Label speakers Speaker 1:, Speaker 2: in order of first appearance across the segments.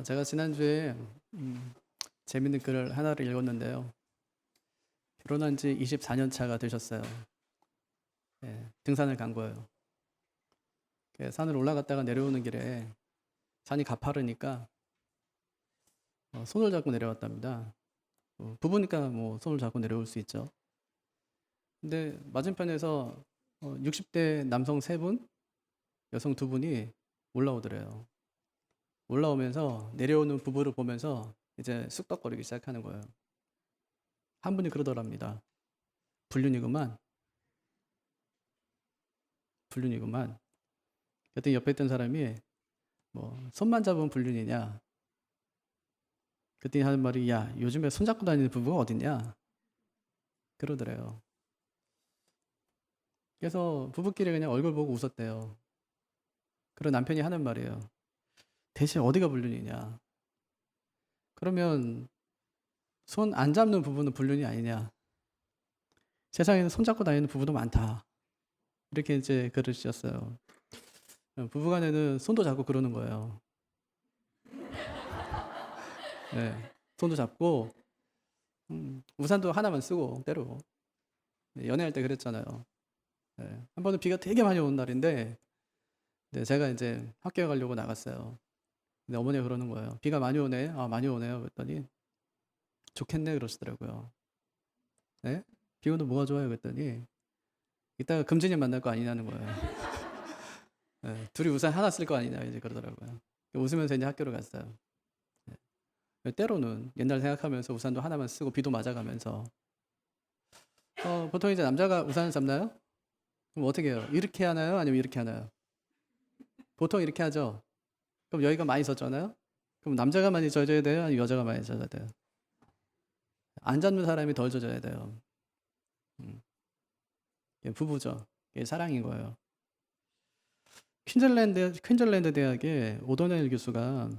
Speaker 1: 제가 지난주에 재밌는 글을 하나를 읽었는데요. 결혼한 지 24년 차가 되셨어요. 예, 등산을 간 거예요. 산을 올라갔다가 내려오는 길에 산이 가파르니까 손을 잡고 내려왔답니다. 부부니까 뭐 손을 잡고 내려올 수 있죠. 근데 맞은편에서 60대 남성 3분, 여성 2분이 올라오더래요. 올라오면서 내려오는 부부를 보면서 이제 쑥덕거리기 시작하는 거예요. 한 분이 그러더랍니다. 불륜이구만. 불륜이구만. 그랬더니 옆에 있던 사람이 뭐 손만 잡으면 불륜이냐. 그랬더니 하는 말이 야 요즘에 손잡고 다니는 부부가 어딨냐. 그러더래요. 그래서 부부끼리 그냥 얼굴 보고 웃었대요. 그런 남편이 하는 말이에요. 대체 어디가 불륜이냐. 그러면 손 안 잡는 부부는 불륜이 아니냐. 세상에는 손 잡고 다니는 부부도 많다. 이렇게 이제 글을 쓰셨어요. 부부간에는 손도 잡고 그러는 거예요. 네, 손도 잡고 우산도 하나만 쓰고 때로 연애할 때 그랬잖아요. 네, 한 번은 비가 되게 많이 온 날인데 네, 제가 이제 학교에 가려고 나갔어요. 근데 어머니가 그러는 거예요. 비가 많이 오네. 아, 많이 오네요. 그랬더니 좋겠네 그러시더라고요. 네? 비 오면 뭐가 좋아요? 그랬더니 이따가 금진이 만날 거 아니냐는 거예요. 네, 둘이 우산 하나 쓸 거 아니냐 이제 그러더라고요. 웃으면서 이제 학교를 갔어요. 네, 때로는 옛날 생각하면서 우산도 하나만 쓰고 비도 맞아가면서 보통 이제 남자가 우산을 잡나요? 그럼 어떻게 해요? 이렇게 하나요? 아니면 이렇게 하나요? 보통 이렇게 하죠. 그럼 여기가 많이 젖잖아요? 그럼 남자가 많이 젖어야 돼요? 아니면 여자가 많이 젖어야 돼요? 안 잡는 사람이 덜 젖어야 돼요. 음, 이게 부부죠. 이게 사랑인 거예요. 퀸즐랜드 대학의 오도넬 교수가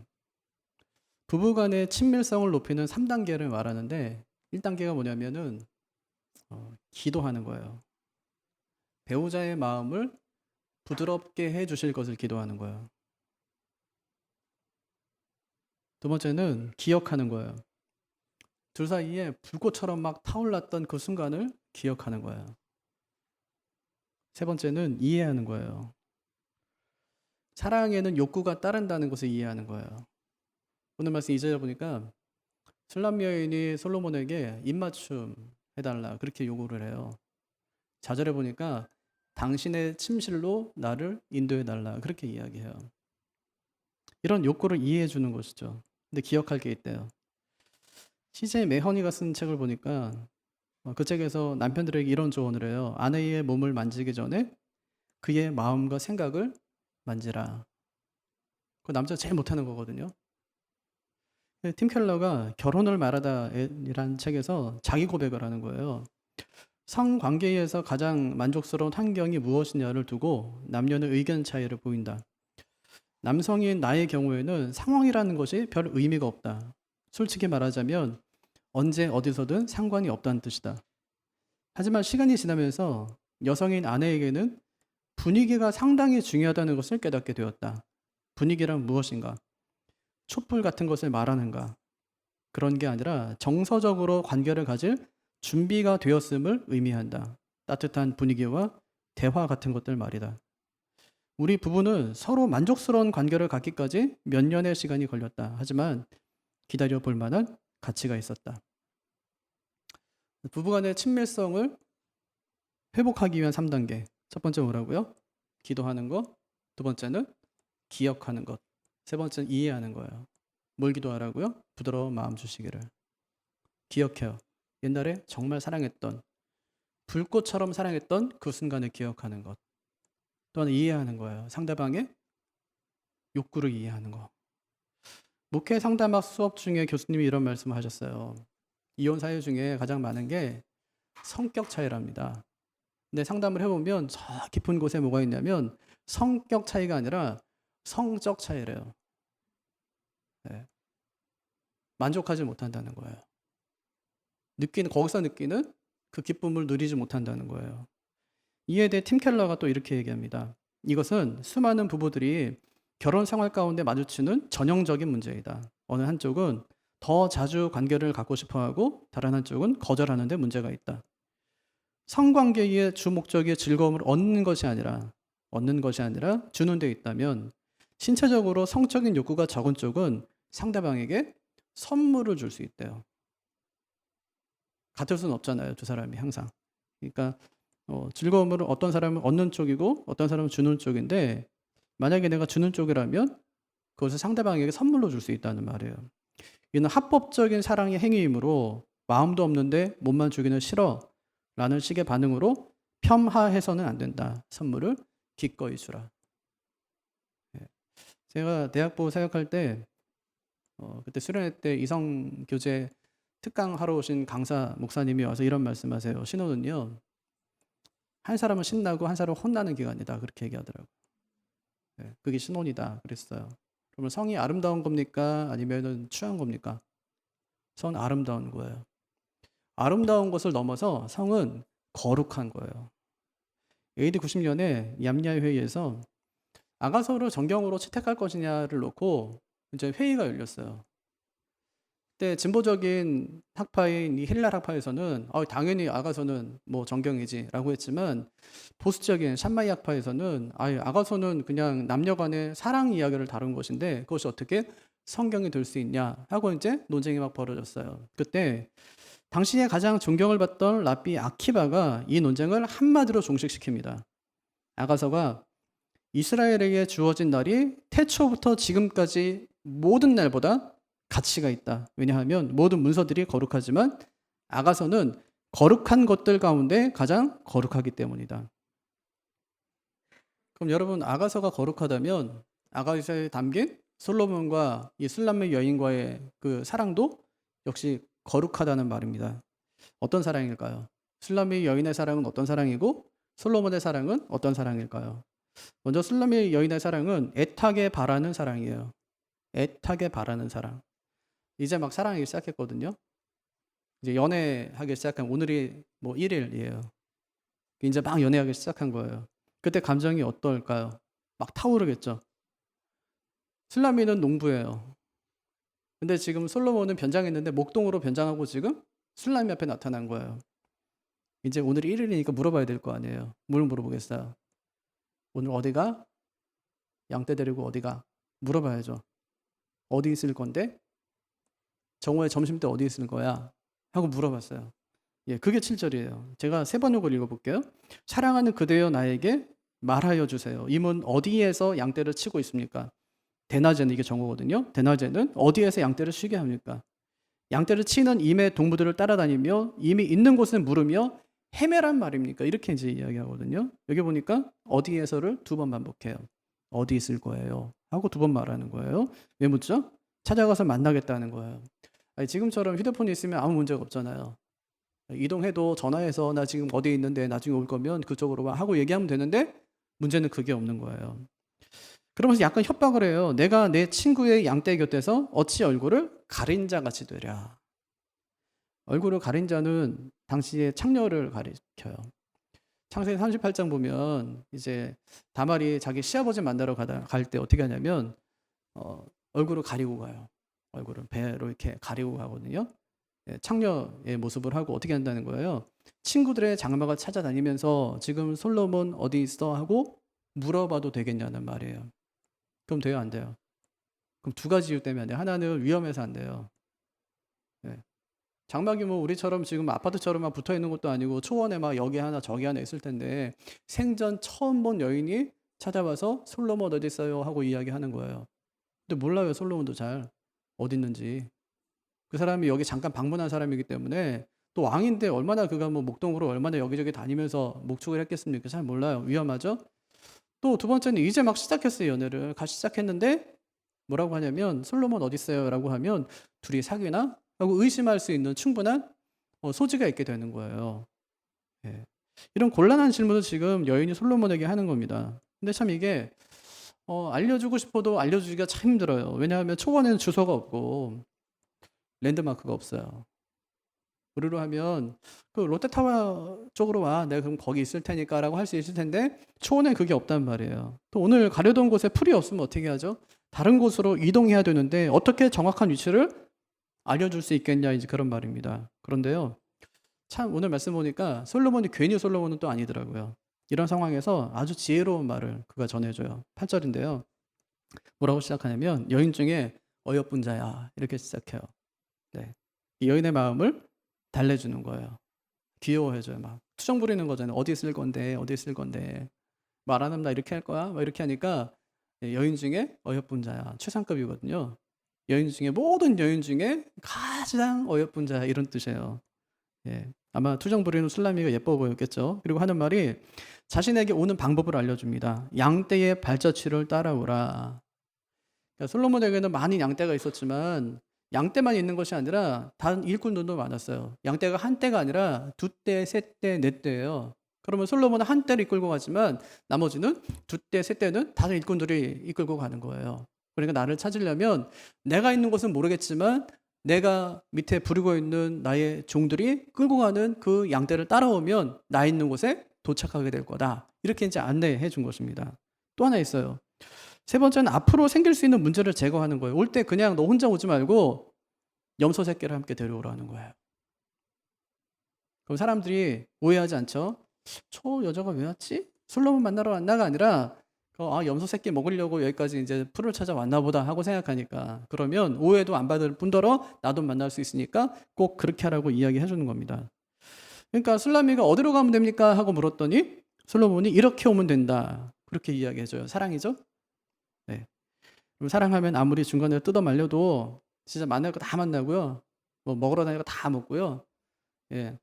Speaker 1: 부부 간의 친밀성을 높이는 3단계를 말하는데 1단계가 뭐냐면은 기도하는 거예요. 배우자의 마음을 부드럽게 해주실 것을 기도하는 거예요. 두 번째는 기억하는 거예요. 둘 사이에 불꽃처럼 막 타올랐던 그 순간을 기억하는 거예요. 세 번째는 이해하는 거예요. 사랑에는 욕구가 따른다는 것을 이해하는 거예요. 오늘 말씀 2절에 보니까 술람 여인이 솔로몬에게 입맞춤 해달라 그렇게 요구를 해요. 4절에 보니까 당신의 침실로 나를 인도해달라 그렇게 이야기해요. 이런 욕구를 이해해 주는 것이죠. 근데 기억할 게 있대요. CJ 매허니가 쓴 책을 보니까 그 책에서 남편들에게 이런 조언을 해요. 아내의 몸을 만지기 전에 그의 마음과 생각을 만지라. 그 남자가 제일 못하는 거거든요. 팀 켈러가 결혼을 말하다이란 책에서 자기 고백을 하는 거예요. 성관계에서 가장 만족스러운 환경이 무엇이냐를 두고 남녀는 의견 차이를 보인다. 남성인 나의 경우에는 상황이라는 것이 별 의미가 없다. 솔직히 말하자면 언제 어디서든 상관이 없다는 뜻이다. 하지만 시간이 지나면서 여성인 아내에게는 분위기가 상당히 중요하다는 것을 깨닫게 되었다. 분위기란 무엇인가? 촛불 같은 것을 말하는가? 그런 게 아니라 정서적으로 관계를 가질 준비가 되었음을 의미한다. 따뜻한 분위기와 대화 같은 것들 말이다. 우리 부부는 서로 만족스러운 관계를 갖기까지 몇 년의 시간이 걸렸다. 하지만 기다려 볼 만한 가치가 있었다. 부부간의 친밀성을 회복하기 위한 3단계. 첫 번째 뭐라고요? 기도하는 것. 두 번째는 기억하는 것. 세 번째는 이해하는 거예요. 뭘 기도하라고요? 부드러운 마음 주시기를. 기억해요. 옛날에 정말 사랑했던, 불꽃처럼 사랑했던 그 순간을 기억하는 것. 또한 이해하는 거예요. 상대방의 욕구를 이해하는 거. 목회 상담학 수업 중에 교수님이 이런 말씀을 하셨어요. 이혼 사유 중에 가장 많은 게 성격 차이랍니다. 근데 상담을 해보면 저 깊은 곳에 뭐가 있냐면 성격 차이가 아니라 성적 차이래요. 네. 만족하지 못한다는 거예요. 거기서 느끼는 그 기쁨을 누리지 못한다는 거예요. 이에 대해 팀 켈러가 또 이렇게 얘기합니다. 이것은 수많은 부부들이 결혼 생활 가운데 마주치는 전형적인 문제이다. 어느 한쪽은 더 자주 관계를 갖고 싶어 하고 다른 한쪽은 거절하는 데 문제가 있다. 성관계의 주 목적이 즐거움을 얻는 것이 아니라 주는 데 있다면 신체적으로 성적인 욕구가 적은 쪽은 상대방에게 선물을 줄 수 있대요. 같을 수는 없잖아요, 두 사람이 항상. 그러니까 즐거움을 어떤 사람은 얻는 쪽이고 어떤 사람은 주는 쪽인데 만약에 내가 주는 쪽이라면 그것을 상대방에게 선물로 줄 수 있다는 말이에요. 이는 합법적인 사랑의 행위이므로 마음도 없는데 몸만 주기는 싫어 라는 식의 반응으로 폄하해서는 안 된다. 선물을 기꺼이 주라. 예. 제가 대학부 사역할 때 그때 수련회 때 이성 교제 특강 하러 오신 강사 목사님이 와서 이런 말씀하세요. 신혼은요, 한 사람은 신나고 한 사람은 혼나는 기간이다. 그렇게 얘기하더라고요. 그게 신혼이다. 그랬어요. 그러면 성이 아름다운 겁니까? 아니면 추한 겁니까? 성은 아름다운 거예요. 아름다운 것을 넘어서 성은 거룩한 거예요. AD 90년에 얌야 회의에서 아가서를 정경으로 채택할 것이냐를 놓고 이제 회의가 열렸어요. 그때 진보적인 학파인 이 헬라 학파에서는 당연히 아가서는 뭐 정경이지라고 했지만 보수적인 샴마이 학파에서는 아가서는 그냥 남녀간의 사랑 이야기를 다룬 것인데 그것이 어떻게 성경이 될 수 있냐 하고 이제 논쟁이 막 벌어졌어요. 그때 당시에 가장 존경을 받던 랍비 아키바가 이 논쟁을 한마디로 종식시킵니다. 아가서가 이스라엘에게 주어진 날이 태초부터 지금까지 모든 날보다 가치가 있다. 왜냐하면 모든 문서들이 거룩하지만 아가서는 거룩한 것들 가운데 가장 거룩하기 때문이다. 그럼 여러분, 아가서가 거룩하다면 아가서에 담긴 솔로몬과 이 술람의 여인과의 그 사랑도 역시 거룩하다는 말입니다. 어떤 사랑일까요? 술람의 여인의 사랑은 어떤 사랑이고 솔로몬의 사랑은 어떤 사랑일까요? 먼저 술람의 여인의 사랑은 애타게 바라는 사랑이에요. 애타게 바라는 사랑. 이제 막 사랑하기 시작했거든요. 이제 연애하기 시작한 오늘이 뭐 1일이에요. 이제 막 연애하기 시작한 거예요. 그때 감정이 어떨까요? 막 타오르겠죠. 술람이는 농부예요. 근데 지금 솔로몬은 변장했는데 목동으로 변장하고 지금 술람이 앞에 나타난 거예요. 이제 오늘이 1일이니까 물어봐야 될 거 아니에요. 뭘 물어보겠어요? 오늘 어디가? 양떼 데리고 어디가? 물어봐야죠. 어디 있을 건데? 정오에 점심때 어디 있을 거야? 하고 물어봤어요. 그게 7절이에요. 제가 세 번역을 읽어볼게요. 사랑하는 그대여 나에게 말하여 주세요. 임은 어디에서 양떼를 치고 있습니까? 대낮에는 이게 정오거든요. 대낮에는 어디에서 양떼를 쉬게 합니까? 양떼를 치는 임의 동무들을 따라다니며 이미 있는 곳을 물으며 헤매란 말입니까? 이렇게 이제 이야기하거든요. 여기 보니까 어디에서를 두 번 반복해요. 어디 있을 거예요? 하고 두 번 말하는 거예요. 왜 묻죠? 찾아가서 만나겠다는 거예요. 지금처럼 휴대폰이 있으면 아무 문제가 없잖아요. 이동해도 전화해서 나 지금 어디 있는데 나중에 올 거면 그쪽으로 와 하고 얘기하면 되는데 문제는 그게 없는 거예요. 그러면서 약간 협박을 해요. 내가 내 친구의 양떼 곁에서 어찌 얼굴을 가린 자 같이 되랴. 얼굴을 가린 자는 당시의 창녀를 가리켜요. 창세기 38장 보면 이제 다말이 자기 시아버지 만나러 갈 때 어떻게 하냐면 얼굴을 가리고 가요. 얼굴을 배로 이렇게 가리고 가거든요. 창녀의 모습을 하고 어떻게 한다는 거예요? 친구들의 장막을 찾아다니면서 지금 솔로몬 어디 있어? 하고 물어봐도 되겠냐는 말이에요. 그럼 돼요, 안 돼요? 그럼 두 가지 이유 때문에 안 돼요. 하나는 위험해서 안 돼요. 장막이 뭐 우리처럼 지금 아파트처럼만 붙어 있는 것도 아니고 초원에 막 여기 하나 저기 하나 있을 텐데 생전 처음 본 여인이 찾아와서 솔로몬 어디 있어요? 하고 이야기하는 거예요. 근데 몰라요, 솔로몬도 잘 어디 있는지. 그 사람이 여기 잠깐 방문한 사람이기 때문에 또 왕인데 얼마나 그가 뭐 목동으로 얼마나 여기저기 다니면서 목축을 했겠습니까? 잘 몰라요. 위험하죠? 또 두 번째는 이제 막 시작했어요, 연애를. 시작했는데 뭐라고 하냐면 솔로몬 어디 있어요? 라고 하면 둘이 사귀나? 하고 의심할 수 있는 충분한 소지가 있게 되는 거예요. 이런 곤란한 질문을 지금 여인이 솔로몬에게 하는 겁니다. 근데 참 이게 알려주고 싶어도 알려주기가 참 힘들어요. 왜냐하면 초원에는 주소가 없고 랜드마크가 없어요. 우리로 하면 그 롯데타워 쪽으로 와. 내가 그럼 거기 있을 테니까라고 할 수 있을 텐데 초원에 그게 없단 말이에요. 또 오늘 가려던 곳에 풀이 없으면 어떻게 하죠? 다른 곳으로 이동해야 되는데 어떻게 정확한 위치를 알려줄 수 있겠냐 이제 그런 말입니다. 그런데요. 참 오늘 말씀 보니까 솔로몬이 괜히 솔로몬은 또 아니더라고요. 이런 상황에서 아주 지혜로운 말을 그가 전해줘요. 8절인데요. 뭐라고 시작하냐면 여인 중에 어여쁜 자야 이렇게 시작해요. 네. 이 여인의 마음을 달래주는 거예요. 귀여워해줘요. 막 투정 부리는 거잖아요. 어디 쓸 건데 어디 쓸 건데 말 안 하면 나 이렇게 할 거야 막 이렇게 하니까 여인 중에 어여쁜 자야 최상급이거든요. 여인 중에 모든 여인 중에 가장 어여쁜 자야 이런 뜻이에요. 예. 아마 투정 부리는 술라미가 예뻐 보였겠죠. 그리고 하는 말이 자신에게 오는 방법을 알려줍니다. 양떼의 발자취를 따라오라. 그러니까 솔로몬에게는 많은 양떼가 있었지만 양떼만 있는 것이 아니라 다른 일꾼들도 많았어요. 양떼가 한 떼가 아니라 두 떼, 세 떼, 네 떼예요. 그러면 솔로몬은 한 떼를 이끌고 가지만 나머지는 두 떼, 세 떼는 다른 일꾼들이 이끌고 가는 거예요. 그러니까 나를 찾으려면 내가 있는 곳은 모르겠지만 내가 밑에 부리고 있는 나의 종들이 끌고 가는 그 양떼를 따라오면 나 있는 곳에 도착하게 될 거다. 이렇게 이제 안내해 준 것입니다. 또 하나 있어요. 세 번째는 앞으로 생길 수 있는 문제를 제거하는 거예요. 올 때 그냥 너 혼자 오지 말고 염소 새끼를 함께 데려오라는 거예요. 그럼 사람들이 오해하지 않죠? 저 여자가 왜 왔지? 솔로몬 만나러 왔나가 아니라 염소 새끼 먹으려고 여기까지 이제 풀을 찾아왔나 보다 하고 생각하니까 그러면 오해도 안 받을 뿐더러 나도 만날 수 있으니까 꼭 그렇게 하라고 이야기해 주는 겁니다. 그러니까 술라미가 어디로 가면 됩니까? 하고 물었더니 솔로몬이 이렇게 오면 된다. 그렇게 이야기해 줘요. 사랑이죠? 네. 그럼 사랑하면 아무리 중간에 뜯어 말려도 진짜 만날 거 다 만나고요. 뭐 먹으러 다니는 거 다 먹고요. 예.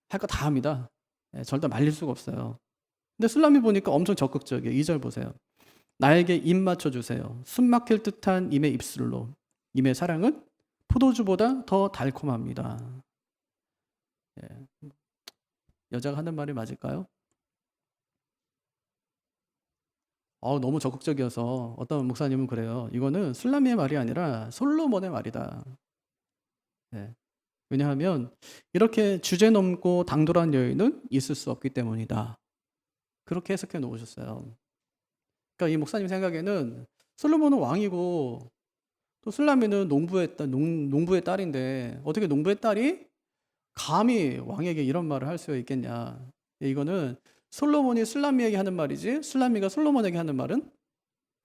Speaker 1: 할 거 다 합니다. 예, 절대 말릴 수가 없어요. 근데 술라미 보니까 엄청 적극적이에요. 2절 보세요. 나에게 입 맞춰주세요. 숨 막힐 듯한 임의 입술로. 임의 사랑은 포도주보다 더 달콤합니다. 예. 여자가 하는 말이 맞을까요? 너무 적극적이어서 어떤 목사님은 그래요. 이거는 술라미의 말이 아니라 솔로몬의 말이다. 예. 왜냐하면 이렇게 주제넘고 당돌한 여인은 있을 수 없기 때문이다. 그렇게 해석해 놓으셨어요. 그러니까 이 목사님 생각에는 솔로몬은 왕이고 또 술라미는 농부의 딸인데 어떻게 농부의 딸이 감히 왕에게 이런 말을 할 수 있겠냐. 이거는 솔로몬이 술라미에게 하는 말이지 술라미가 솔로몬에게 하는 말은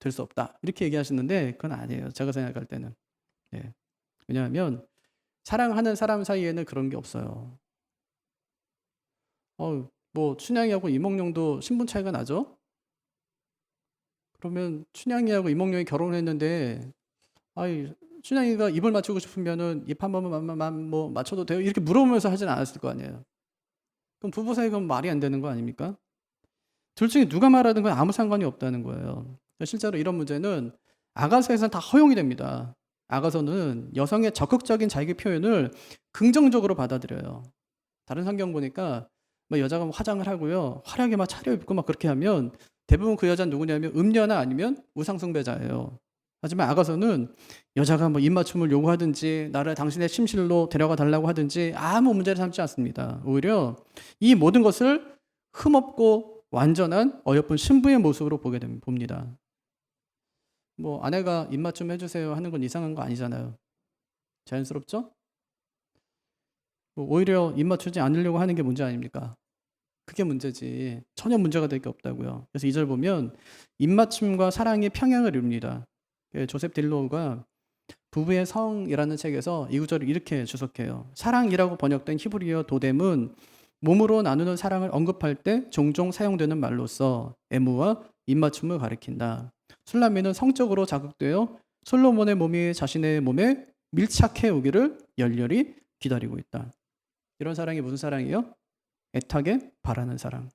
Speaker 1: 될 수 없다. 이렇게 얘기하시는데 그건 아니에요. 제가 생각할 때는. 예. 왜냐하면 사랑하는 사람 사이에는 그런 게 없어요. 뭐 춘향이하고 이몽룡도 신분 차이가 나죠? 그러면 춘향이하고 이몽룡이 결혼했는데 춘향이가 입을 맞추고 싶으면은 입 한 번만 뭐 맞춰도 돼요? 이렇게 물어보면서 하진 않았을 거 아니에요. 그럼 부부 사이가 말이 안 되는 거 아닙니까? 둘 중에 누가 말하든 건 아무 상관이 없다는 거예요. 실제로 이런 문제는 아가서에서는 다 허용이 됩니다. 아가서는 여성의 적극적인 자기 표현을 긍정적으로 받아들여요. 다른 성경 보니까 뭐 여자가 화장을 하고요. 화려하게 막 차려입고 막 그렇게 하면 대부분 그 여자는 누구냐면 음녀나 아니면 우상숭배자예요. 하지만 아가서는 여자가 뭐 입맞춤을 요구하든지 나를 당신의 침실로 데려가 달라고 하든지 아무 문제를 삼지 않습니다. 오히려 이 모든 것을 흠없고 완전한 어여쁜 신부의 모습으로 봅니다. 뭐 아내가 입맞춤 해주세요 하는 건 이상한 거 아니잖아요. 자연스럽죠? 뭐 오히려 입맞추지 않으려고 하는 게 문제 아닙니까? 그게 문제지 전혀 문제가 될 게 없다고요. 그래서 2절 보면 입맞춤과 사랑이 평행을 이룹니다. 조셉 딜로우가 부부의 성이라는 책에서 이 구절을 이렇게 주석해요. 사랑이라고 번역된 히브리어 도뎀은 몸으로 나누는 사랑을 언급할 때 종종 사용되는 말로서 애무와 입맞춤을 가리킨다. 술라미는 성적으로 자극되어 솔로몬의 몸이 자신의 몸에 밀착해 오기를 열렬히 기다리고 있다. 이런 사랑이 무슨 사랑이에요? 애타게 바라는 사랑.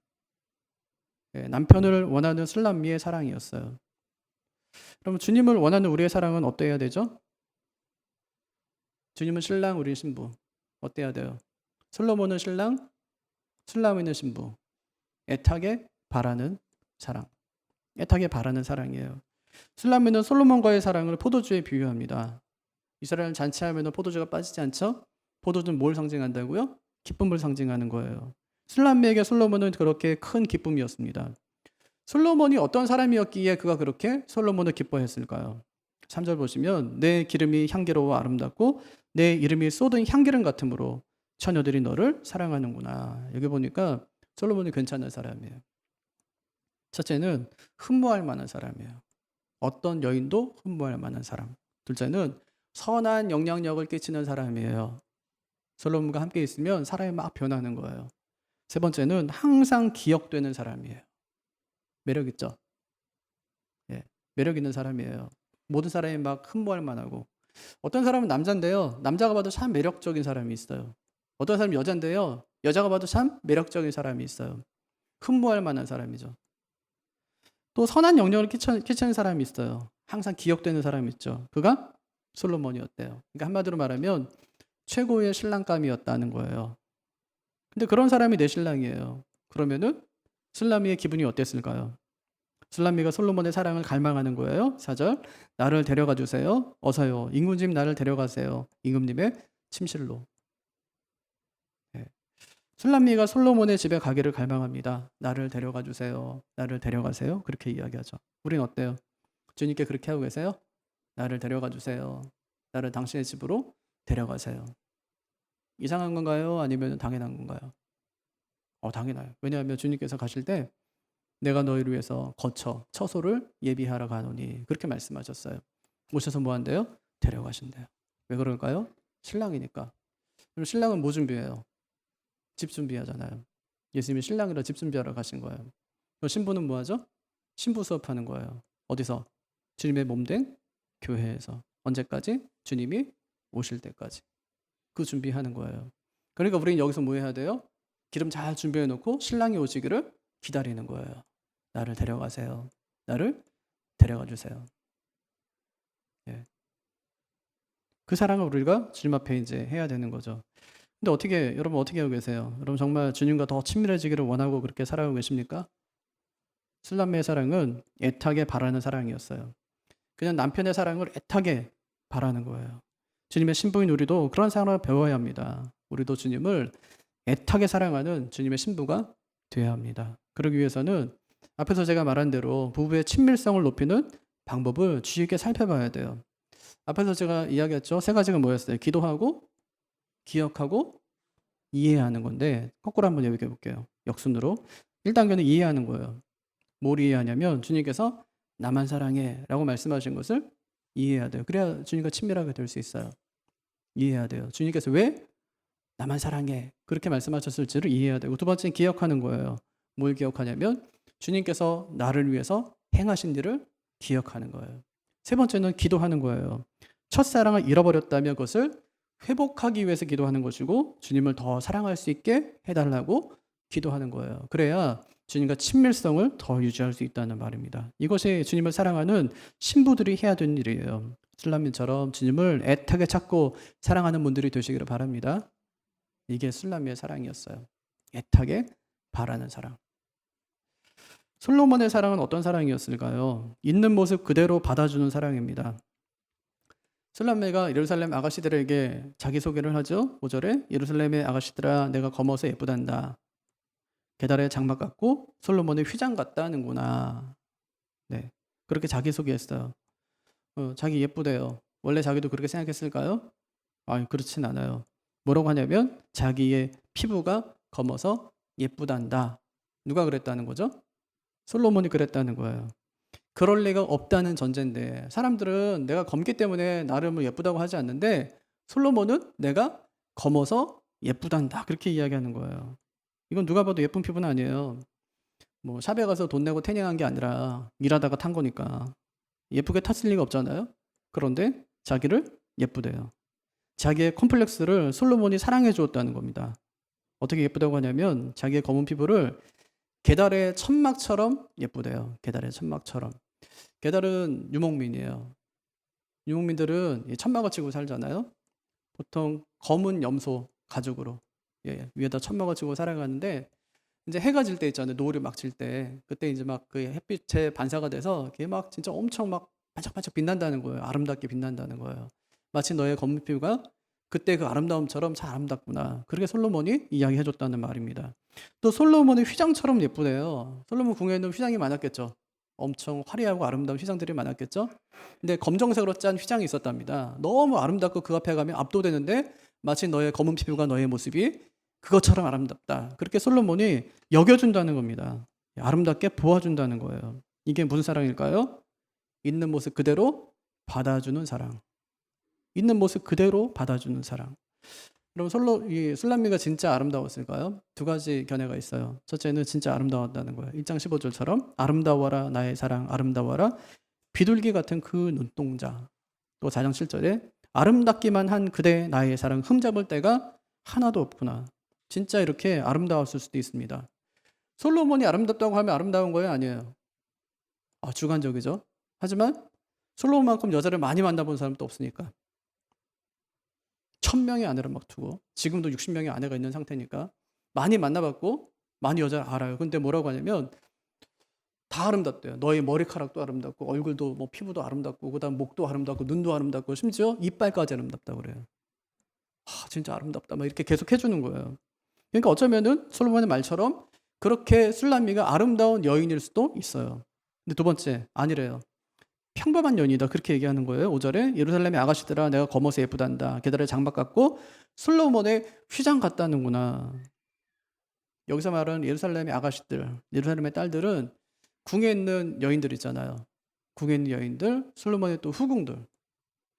Speaker 1: 남편을 원하는 술라미의 사랑이었어요. 그럼 주님을 원하는 우리의 사랑은 어때야 되죠? 주님은 신랑, 우리 신부. 어때야 돼요? 솔로몬은 신랑, 술라미는 신부. 애타게 바라는 사랑. 애타게 바라는 사랑이에요. 술라미는 솔로몬과의 사랑을 포도주에 비유합니다. 이스라엘 잔치하면 포도주가 빠지지 않죠? 포도주는 뭘 상징한다고요? 기쁨을 상징하는 거예요. 술람미에게 솔로몬은 그렇게 큰 기쁨이었습니다. 솔로몬이 어떤 사람이었기에 그가 그렇게 솔로몬을 기뻐했을까요? 3절 보시면 내 기름이 향기로워 아름답고 내 이름이 쏟은 향기름 같으므로 처녀들이 너를 사랑하는구나. 여기 보니까 솔로몬이 괜찮은 사람이에요. 첫째는 흠모할 만한 사람이에요. 어떤 여인도 흠모할 만한 사람. 둘째는 선한 영향력을 끼치는 사람이에요. 솔로몬과 함께 있으면 사람이 막 변하는 거예요. 세 번째는 항상 기억되는 사람이에요. 매력 있죠? 예, 매력 있는 사람이에요. 모든 사람이 막 흠모할 만하고. 어떤 사람은 남자인데요. 남자가 봐도 참 매력적인 사람이 있어요. 어떤 사람은 여자인데요. 여자가 봐도 참 매력적인 사람이 있어요. 흠모할 만한 사람이죠. 또 선한 영향을 끼치는 사람이 있어요. 항상 기억되는 사람이 있죠. 그가 솔로몬이었대요. 그러니까 한마디로 말하면 최고의 신랑감이었다는 거예요. 근데 그런 사람이 내 신랑이에요. 그러면은 술람미의 기분이 어땠을까요? 술람미가 솔로몬의 사랑을 갈망하는 거예요. 4절 나를 데려가 주세요. 어서요. 임금님 나를 데려가세요. 임금님의 침실로. 네. 술람미가 솔로몬의 집에 가기를 갈망합니다. 나를 데려가 주세요. 나를 데려가세요. 그렇게 이야기하죠. 우린 어때요? 주님께 그렇게 하고 계세요? 나를 데려가 주세요. 나를 당신의 집으로 데려가세요. 이상한 건가요? 아니면 당연한 건가요? 당연해요. 왜냐하면 주님께서 가실 때 내가 너희를 위해서 거처, 처소를 예비하러 가노니 그렇게 말씀하셨어요. 오셔서 뭐 한대요? 데려가신대요. 왜 그럴까요? 신랑이니까. 그럼 신랑은 뭐 준비해요? 집 준비하잖아요. 예수님이 신랑이라 집 준비하러 가신 거예요. 그럼 신부는 뭐 하죠? 신부 수업하는 거예요. 어디서? 주님의 몸된 교회에서. 언제까지? 주님이 오실 때까지. 그 준비하는 거예요. 그러니까 우리는 여기서 뭐 해야 돼요? 기름 잘 준비해 놓고 신랑이 오시기를 기다리는 거예요. 나를 데려가세요. 나를 데려가 주세요. 예. 그 사랑을 우리가 주님 앞에 이제 해야 되는 거죠. 근데 여러분 어떻게 하고 계세요? 여러분 정말 주님과 더 친밀해지기를 원하고 그렇게 살아가고 계십니까? 술람매의 사랑은 애타게 바라는 사랑이었어요. 그냥 남편의 사랑을 애타게 바라는 거예요. 주님의 신부인 우리도 그런 사랑을 배워야 합니다. 우리도 주님을 애타게 사랑하는 주님의 신부가 되어야 합니다. 그러기 위해서는 앞에서 제가 말한 대로 부부의 친밀성을 높이는 방법을 주의 깊게 살펴봐야 돼요. 앞에서 제가 이야기했죠. 세 가지가 뭐였어요? 기도하고, 기억하고, 이해하는 건데 거꾸로 한번 얘기해 볼게요. 역순으로. 1단계는 이해하는 거예요. 뭘 이해하냐면 주님께서 나만 사랑해 라고 말씀하신 것을 이해해야 돼요. 그래야 주님과 친밀하게 될 수 있어요. 이해해야 돼요. 주님께서 왜 나만 사랑해 그렇게 말씀하셨을지를 이해해야 되고, 두 번째는 기억하는 거예요. 뭘 기억하냐면 주님께서 나를 위해서 행하신 일을 기억하는 거예요. 세 번째는 기도하는 거예요. 첫사랑을 잃어버렸다면 그것을 회복하기 위해서 기도하는 것이고 주님을 더 사랑할 수 있게 해달라고 기도하는 거예요. 그래야 주님과 친밀성을 더 유지할 수 있다는 말입니다. 이것이 주님을 사랑하는 신부들이 해야 되는 일이에요. 술람미처럼 주님을 애타게 찾고 사랑하는 분들이 되시기를 바랍니다. 이게 술람미의 사랑이었어요. 애타게 바라는 사랑. 솔로몬의 사랑은 어떤 사랑이었을까요? 있는 모습 그대로 받아주는 사랑입니다. 술람미가 예루살렘 아가씨들에게 자기소개를 하죠. 5절에 예루살렘의 아가씨들아 내가 검어서 예쁘단다. 계달의 장막 같고 솔로몬의 휘장 같다는구나. 네, 그렇게 자기소개했어요. 자기 예쁘대요. 원래 자기도 그렇게 생각했을까요? 그렇진 않아요. 뭐라고 하냐면 자기의 피부가 검어서 예쁘단다. 누가 그랬다는 거죠? 솔로몬이 그랬다는 거예요. 그럴 리가 없다는 전제인데 사람들은 내가 검기 때문에 나를 예쁘다고 하지 않는데 솔로몬은 내가 검어서 예쁘단다 그렇게 이야기하는 거예요. 이건 누가 봐도 예쁜 피부는 아니에요. 뭐 샵에 가서 돈 내고 태닝한 게 아니라 일하다가 탄 거니까 예쁘게 탔을 리가 없잖아요. 그런데 자기를 예쁘대요. 자기의 컴플렉스를 솔로몬이 사랑해 주었다는 겁니다. 어떻게 예쁘다고 하냐면 자기의 검은 피부를 게달의 천막처럼 예쁘대요. 게달의 천막처럼. 게달은 유목민이에요. 유목민들은 천막을 치고 살잖아요. 보통 검은 염소 가죽으로 위에다 천막을 치고 살아가는데 이제 해가 질 때 있잖아요. 노을이 막 질 때 그때 이제 막 그 햇빛에 반사가 돼서 그게 막 진짜 엄청 막 반짝반짝 빛난다는 거예요. 아름답게 빛난다는 거예요. 마치 너의 검은 피부가 그때 그 아름다움처럼 참 아름답구나. 그렇게 솔로몬이 이야기해 줬다는 말입니다. 또 솔로몬의 휘장처럼 예쁘대요. 솔로몬 궁에는 휘장이 많았겠죠. 엄청 화려하고 아름다운 휘장들이 많았겠죠. 근데 검정색으로 짠 휘장이 있었답니다. 너무 아름답고 그 앞에 가면 압도되는데 마치 너의 검은 피부가 너의 모습이 그것처럼 아름답다. 그렇게 솔로몬이 여겨준다는 겁니다. 아름답게 보아준다는 거예요. 이게 무슨 사랑일까요? 있는 모습 그대로 받아주는 사랑. 있는 모습 그대로 받아주는 사랑. 그럼 이 술람미가 진짜 아름다웠을까요? 두 가지 견해가 있어요. 첫째는 진짜 아름다웠다는 거예요. 1장 15절처럼 아름다워라 나의 사랑 아름다워라 비둘기 같은 그 눈동자. 또 4장 7절에 아름답기만 한 그대 나의 사랑 흠잡을 데가 하나도 없구나. 진짜 이렇게 아름다웠을 수도 있습니다. 솔로몬이 아름답다고 하면 아름다운 거예요? 아니에요. 주관적이죠. 하지만 솔로몬만큼 여자를 많이 만나본 사람도 없으니까 1000명의 아내를 막 두고 지금도 60명의 아내가 있는 상태니까 많이 만나봤고 많이 여자를 알아요. 근데 뭐라고 하냐면 다 아름답대요. 너의 머리카락도 아름답고 얼굴도 뭐 피부도 아름답고 그다음 목도 아름답고 눈도 아름답고 심지어 이빨까지 아름답다고 그래요. 진짜 아름답다. 막 이렇게 계속 해주는 거예요. 그러니까 어쩌면은 솔로몬의 말처럼 그렇게 술람미가 아름다운 여인일 수도 있어요. 근데 두 번째 아니래요. 평범한 여인이다. 그렇게 얘기하는 거예요. 5절에 예루살렘의 아가씨들아 내가 검어서 예쁘단다. 게다가 장막 같고 솔로몬의 휘장 같다는구나. 여기서 말하는 예루살렘의 아가씨들, 예루살렘의 딸들은 궁에 있는 여인들 있잖아요. 궁에 있는 여인들, 솔로몬의 또 후궁들.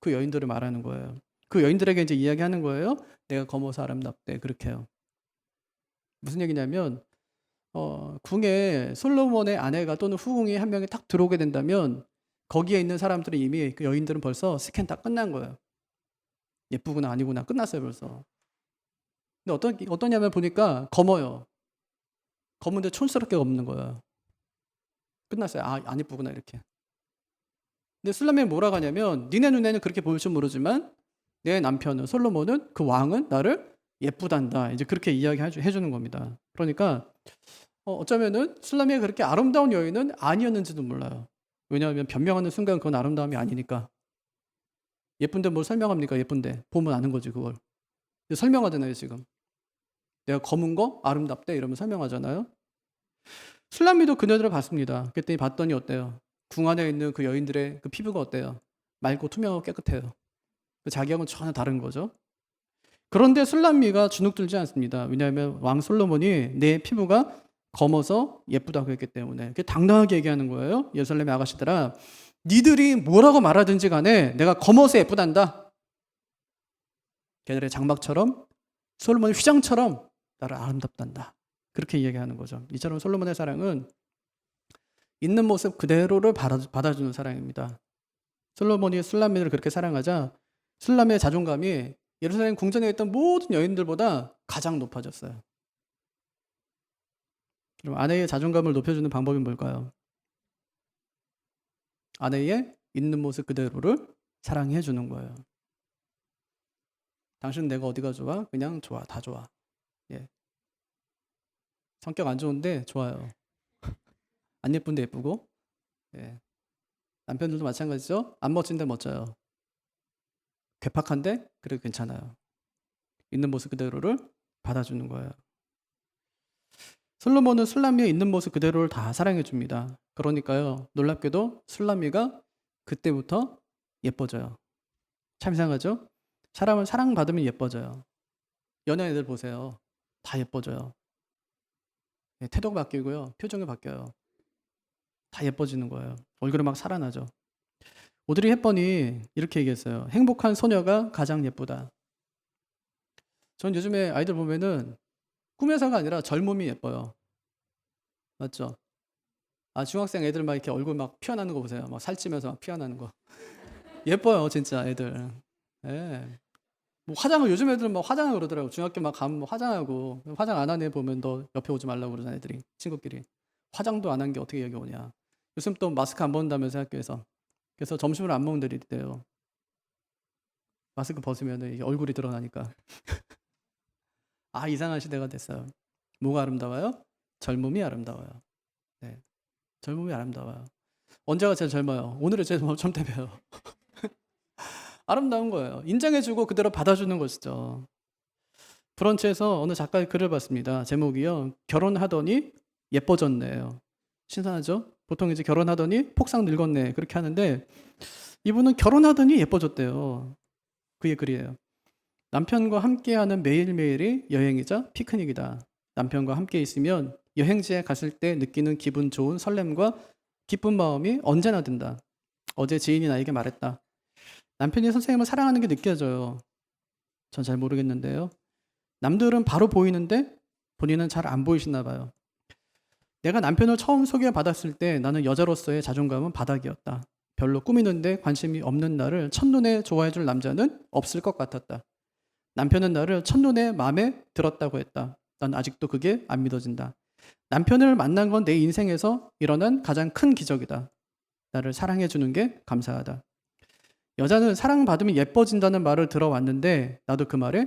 Speaker 1: 그 여인들을 말하는 거예요. 그 여인들에게 이제 이야기하는 거예요. 내가 검어서 아름답대. 그렇게 해요. 무슨 얘기냐면 궁에 솔로몬의 아내가 또는 후궁이 한 명이 딱 들어오게 된다면 거기에 있는 사람들은 이미 그 여인들은 벌써 스캔 다 끝난 거예요. 예쁘구나 아니구나 끝났어요 벌써. 근데 어떠냐면 보니까 검어요. 검은데 촌스럽게 검는 거예요. 끝났어요. 안 예쁘구나 이렇게. 근데 술람미는 뭐라고 하냐면 니네 눈에는 그렇게 보일 줄 모르지만 내 남편은 솔로몬은 그 왕은 나를 예쁘단다. 이제 그렇게 이야기해주는 겁니다. 그러니까 어쩌면은 술람미가 그렇게 아름다운 여인은 아니었는지도 몰라요. 왜냐하면 변명하는 순간 그건 아름다움이 아니니까. 예쁜데 뭘 설명합니까? 예쁜데 보면 아는 거지 그걸. 설명하잖아요 지금. 내가 검은 거 아름답대 이러면 설명하잖아요. 술람미도 그녀들을 봤습니다. 그랬더니 봤더니 어때요? 궁 안에 있는 그 여인들의 그 피부가 어때요? 맑고 투명하고 깨끗해요. 자기하고는 전혀 다른 거죠. 그런데 술람미가 주눅들지 않습니다. 왜냐하면 왕 솔로몬이 내 피부가 검어서 예쁘다고 했기 때문에 당당하게 얘기하는 거예요. 예루살렘의 아가씨들아 니들이 뭐라고 말하든지 간에 내가 검어서 예쁘단다. 걔들의 장막처럼 솔로몬의 휘장처럼 나를 아름답단다. 그렇게 이야기하는 거죠. 이처럼 솔로몬의 사랑은 있는 모습 그대로를 받아주는 사랑입니다. 솔로몬이 술람미를 그렇게 사랑하자 술람미의 자존감이 예루살렘 궁전에 있던 모든 여인들보다 가장 높아졌어요. 그럼 아내의 자존감을 높여주는 방법이 뭘까요? 아내의 있는 모습 그대로를 사랑해 주는 거예요. 당신은 내가 어디가 좋아? 그냥 좋아. 다 좋아. 예. 성격 안 좋은데 좋아요. 안 예쁜데 예쁘고. 예. 남편들도 마찬가지죠. 안 멋진데 멋져요. 괴팍한데 그래도 괜찮아요. 있는 모습 그대로를 받아주는 거예요. 솔로몬은 술람미의 있는 모습 그대로를 다 사랑해 줍니다. 그러니까요. 놀랍게도 술람미가 그때부터 예뻐져요. 참 이상하죠? 사람은 사랑받으면 예뻐져요. 연예인들 보세요. 다 예뻐져요. 태도가 바뀌고요. 표정이 바뀌어요. 다 예뻐지는 거예요. 얼굴이 막 살아나죠. 오드리 헵번이 이렇게 얘기했어요. 행복한 소녀가 가장 예쁘다. 전 요즘에 아이들 보면은 꿈에서가 아니라 젊음이 예뻐요. 맞죠? 중학생 애들 막 이렇게 얼굴 막 피어나는 거 보세요. 막 살찌면서 막 피어나는 거. 예뻐요, 진짜 애들. 예. 뭐 화장을 요즘 애들은 막 화장을 그러더라고. 중학교 막 가면 뭐 화장하고 화장 안 한 애 보면 너 옆에 오지 말라고 그러잖아 애들이 친구끼리. 화장도 안 한 게 어떻게 여기 오냐. 요즘 또 마스크 안 벗는다면서 학교에서. 그래서 점심을 안 먹는 애들이 있대요. 마스크 벗으면 얼굴이 드러나니까. 이상한 시대가 됐어요. 뭐가 아름다워요? 젊음이 아름다워요. 네. 젊음이 아름다워요. 언제가 제일 젊어요? 오늘은 제일 젊다며요. 아름다운 거예요. 인정해주고 그대로 받아주는 것이죠. 브런치에서 어느 작가의 글을 봤습니다. 제목이요. 결혼하더니 예뻐졌네요. 신선하죠? 보통 이제 결혼하더니 폭삭 늙었네. 그렇게 하는데 이분은 결혼하더니 예뻐졌대요. 그의 글이에요. 남편과 함께하는 매일매일이 여행이자 피크닉이다. 남편과 함께 있으면 여행지에 갔을 때 느끼는 기분 좋은 설렘과 기쁜 마음이 언제나 든다. 어제 지인이 나에게 말했다. 남편이 선생님을 사랑하는 게 느껴져요. 전 잘 모르겠는데요. 남들은 바로 보이는데 본인은 잘 안 보이시나 봐요. 내가 남편을 처음 소개받았을 때 나는 여자로서의 자존감은 바닥이었다. 별로 꾸미는데 관심이 없는 나를 첫눈에 좋아해줄 남자는 없을 것 같았다. 남편은 나를 첫눈에 마음에 들었다고 했다. 난 아직도 그게 안 믿어진다. 남편을 만난 건 내 인생에서 일어난 가장 큰 기적이다. 나를 사랑해주는 게 감사하다. 여자는 사랑받으면 예뻐진다는 말을 들어왔는데 나도 그 말에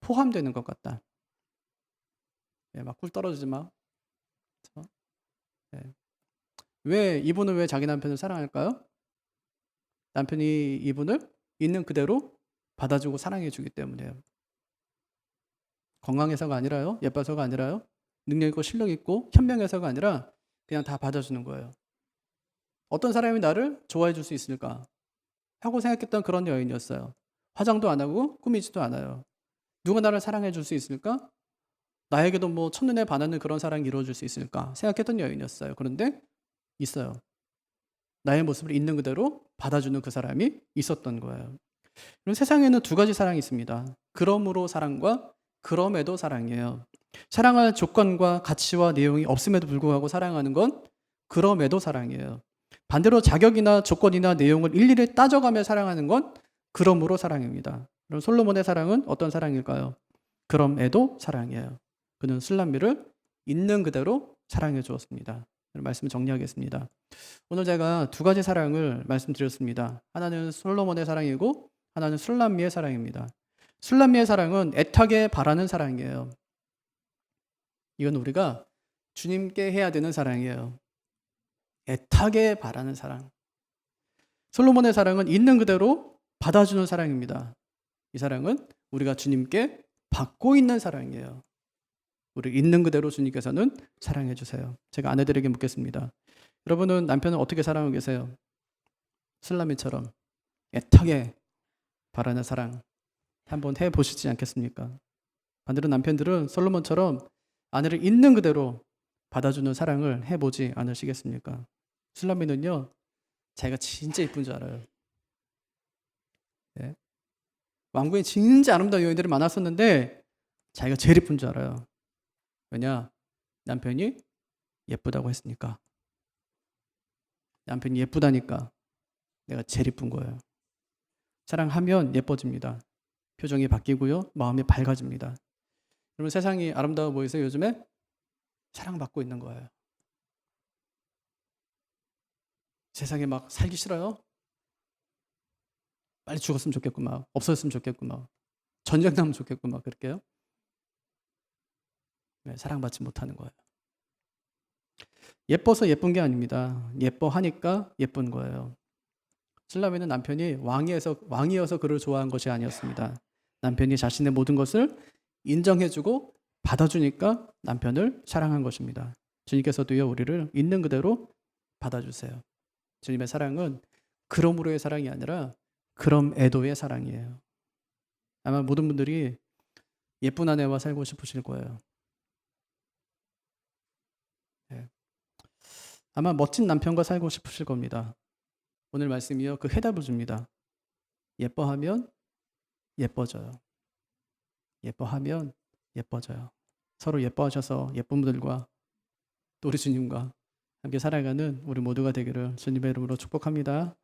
Speaker 1: 포함되는 것 같다. 막 꿀 떨어지지 마. 이분은 왜 자기 남편을 사랑할까요? 남편이 이분을 있는 그대로 받아주고 사랑해주기 때문이에요. 건강해서가 아니라요. 예뻐서가 아니라요. 능력 있고 실력 있고 현명해서가 아니라 그냥 다 받아주는 거예요. 어떤 사람이 나를 좋아해 줄 수 있을까 하고 생각했던 그런 여인이었어요. 화장도 안 하고 꾸미지도 않아요. 누가 나를 사랑해 줄 수 있을까? 나에게도 뭐 첫눈에 반하는 그런 사랑이 이루어질 수 있을까 생각했던 여인이었어요. 그런데 있어요. 나의 모습을 있는 그대로 받아주는 그 사람이 있었던 거예요. 그럼 세상에는 두 가지 사랑이 있습니다. 그러므로 사랑과 그럼에도 사랑이에요. 사랑할 조건과 가치와 내용이 없음에도 불구하고 사랑하는 건 그럼에도 사랑이에요. 반대로 자격이나 조건이나 내용을 일일이 따져가며 사랑하는 건 그러므로 사랑입니다. 그럼 솔로몬의 사랑은 어떤 사랑일까요? 그럼에도 사랑이에요. 그는 술람미를 있는 그대로 사랑해 주었습니다. 말씀을 정리하겠습니다. 오늘 제가 두 가지 사랑을 말씀드렸습니다. 하나는 솔로몬의 사랑이고 하나는 술람미의 사랑입니다. 술람미의 사랑은 애타게 바라는 사랑이에요. 이건 우리가 주님께 해야 되는 사랑이에요. 애타게 바라는 사랑. 솔로몬의 사랑은 있는 그대로 받아주는 사랑입니다. 이 사랑은 우리가 주님께 받고 있는 사랑이에요. 우리 있는 그대로 주님께서는 사랑해 주세요. 제가 아내들에게 묻겠습니다. 여러분은 남편을 어떻게 사랑하고 계세요? 술람미처럼 애타게 바라는 사랑 한번 해보시지 않겠습니까? 반대로 남편들은 솔로몬처럼 아내를 있는 그대로 받아주는 사랑을 해보지 않으시겠습니까? 술람미는요, 자기가 진짜 이쁜 줄 알아요. 네. 왕궁에 진짜 아름다운 여인들이 많았었는데 자기가 제일 이쁜 줄 알아요. 왜냐? 남편이 예쁘다고 했으니까. 남편이 예쁘다니까 내가 제일 이쁜 거예요. 사랑하면 예뻐집니다. 표정이 바뀌고요. 마음이 밝아집니다. 여러분 세상이 아름다워 보이세요? 요즘에 사랑받고 있는 거예요. 세상에 막 살기 싫어요? 빨리 죽었으면 좋겠고 막 없어졌으면 좋겠고 막 전쟁 나면 좋겠고 막 그럴게요. 네, 사랑받지 못하는 거예요. 예뻐서 예쁜 게 아닙니다. 예뻐하니까 예쁜 거예요. 술람미는 남편이 왕이어서 그를 좋아한 것이 아니었습니다. 남편이 자신의 모든 것을 인정해주고 받아주니까 남편을 사랑한 것입니다. 주님께서도요 우리를 있는 그대로 받아주세요. 주님의 사랑은 그러므로의 사랑이 아니라 그럼에도의 사랑이에요. 아마 모든 분들이 예쁜 아내와 살고 싶으실 거예요. 네. 아마 멋진 남편과 살고 싶으실 겁니다. 오늘 말씀이요 그 해답을 줍니다. 예뻐하면 예뻐져요. 예뻐하면 예뻐져요. 서로 예뻐하셔서 예쁜 분들과 또 우리 주님과 함께 살아가는 우리 모두가 되기를 주님의 이름으로 축복합니다.